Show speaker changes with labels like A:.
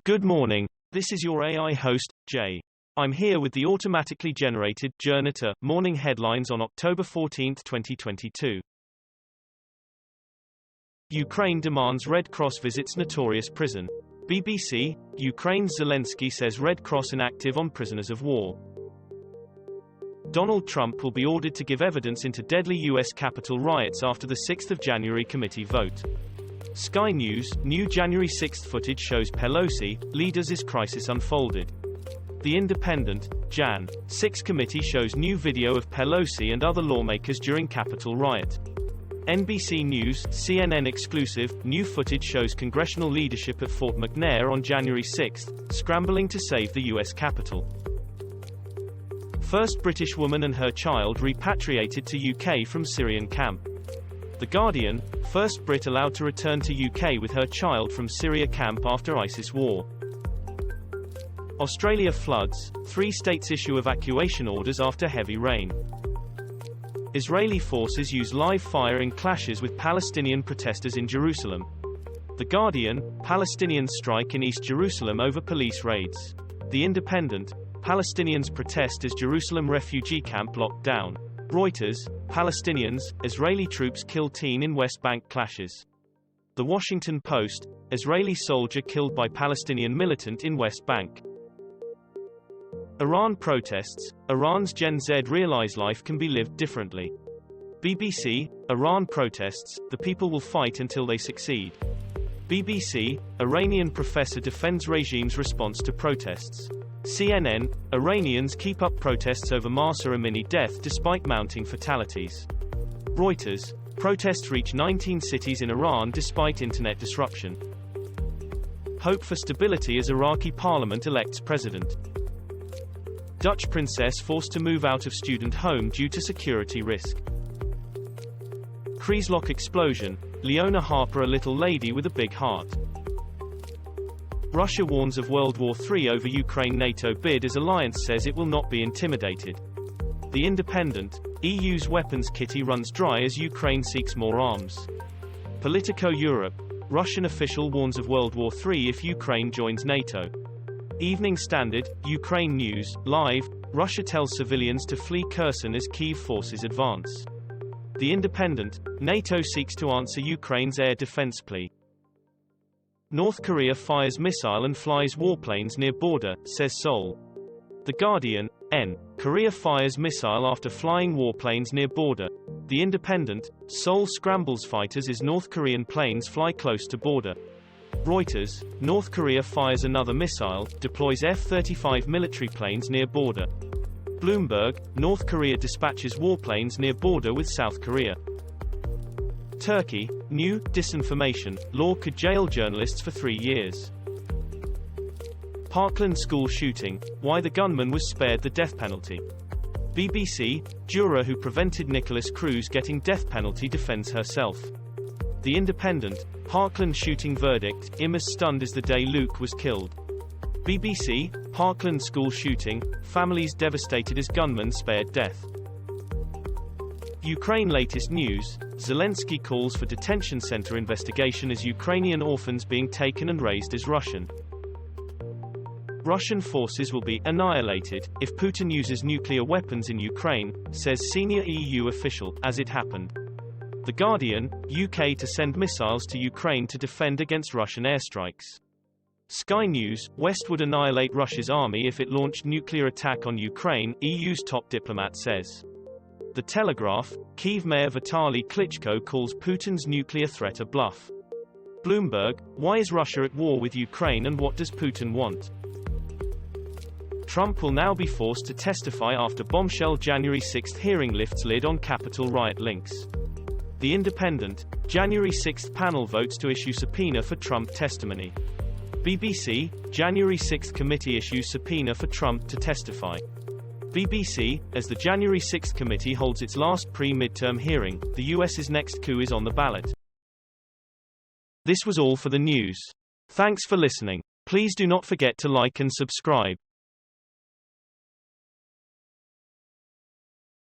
A: Good morning, this is your AI host, Jay. I'm here with the automatically generated Journato morning headlines on October 14, 2022. Ukraine demands Red Cross visits notorious prison. BBC, Ukraine's Zelenskyy says Red Cross inactive on prisoners of war. Donald Trump will be ordered to give evidence into deadly U.S. Capitol riots after the 6th of January committee vote. Sky News, new January 6 footage shows Pelosi, leaders as crisis unfolded. The Independent, Jan. 6 committee shows new video of Pelosi and other lawmakers during Capitol riot. NBC News, CNN exclusive, new footage shows congressional leadership at Fort McNair on January 6, scrambling to save the U.S. Capitol. First British woman and her child repatriated to UK from Syrian camp. The Guardian, first Brit allowed to return to UK with her child from Syria camp after ISIS war. Australia floods, 3 states issue evacuation orders after heavy rain. Israeli forces use live fire in clashes with Palestinian protesters in Jerusalem. The Guardian, Palestinians strike in East Jerusalem over police raids. The Independent, Palestinians protest as Jerusalem refugee camp locked down. Reuters, Palestinians, Israeli troops kill teen in West Bank clashes. The Washington Post, Israeli soldier killed by Palestinian militant in West Bank. Iran protests, Iran's Gen Z realize life can be lived differently. BBC, Iran protests, the people will fight until they succeed. BBC, Iranian professor defends regime's response to protests. CNN, Iranians keep up protests over Mahsa Amini death despite mounting fatalities. Reuters, protests reach 19 cities in Iran despite internet disruption. Hope for stability as Iraqi parliament elects president. Dutch princess forced to move out of student home due to security risk. Kreislock explosion, Leona Harper a little lady with a big heart. Russia warns of World War III over Ukraine Nato bid as alliance says it will not be intimidated. The Independent, EU's weapons kitty runs dry as Ukraine seeks more arms. Politico Europe, Russian official warns of World War III if Ukraine joins NATO. Evening Standard, Ukraine News, live, Russia tells civilians to flee Kherson as Kyiv forces advance. The Independent, NATO seeks to answer Ukraine's air defense plea. North Korea fires missile and flies warplanes near border, says Seoul. The Guardian, Korea fires missile after flying warplanes near border. The Independent, Seoul scrambles fighters as North Korean planes fly close to border. Reuters, North Korea fires another missile, deploys F-35 military planes near border. Bloomberg, North Korea dispatches warplanes near border with South Korea. Turkey, new disinformation law could jail journalists for 3 years. Parkland school shooting, why the gunman was spared the death penalty. BBC, juror who prevented Nicholas Cruz getting death penalty defends herself. The Independent, Parkland shooting verdict, Immer's stunned as the day Luke was killed. BBC, Parkland school shooting, families devastated as gunman spared death. Ukraine latest news, Zelenskyy calls for detention center investigation as Ukrainian orphans being taken and raised as Russian. Russian forces will be annihilated if Putin uses nuclear weapons in Ukraine, says senior EU official, as it happened. The Guardian, UK to send missiles to Ukraine to defend against Russian airstrikes. Sky News, West would annihilate Russia's army if it launched nuclear attack on Ukraine, EU's top diplomat says. The Telegraph, Kyiv Mayor Vitaly Klitschko calls Putin's nuclear threat a bluff. Bloomberg, why is Russia at war with Ukraine and what does Putin want? Trump will now be forced to testify after bombshell January 6 hearing lifts lid on Capitol riot links. The Independent, January 6 panel votes to issue subpoena for Trump testimony. BBC, January 6 committee issues subpoena for Trump to testify. BBC, as the January 6 committee holds its last pre-midterm hearing, the US's next coup is on the ballot. This was all for the news. Thanks for listening. Please do not forget to like and subscribe.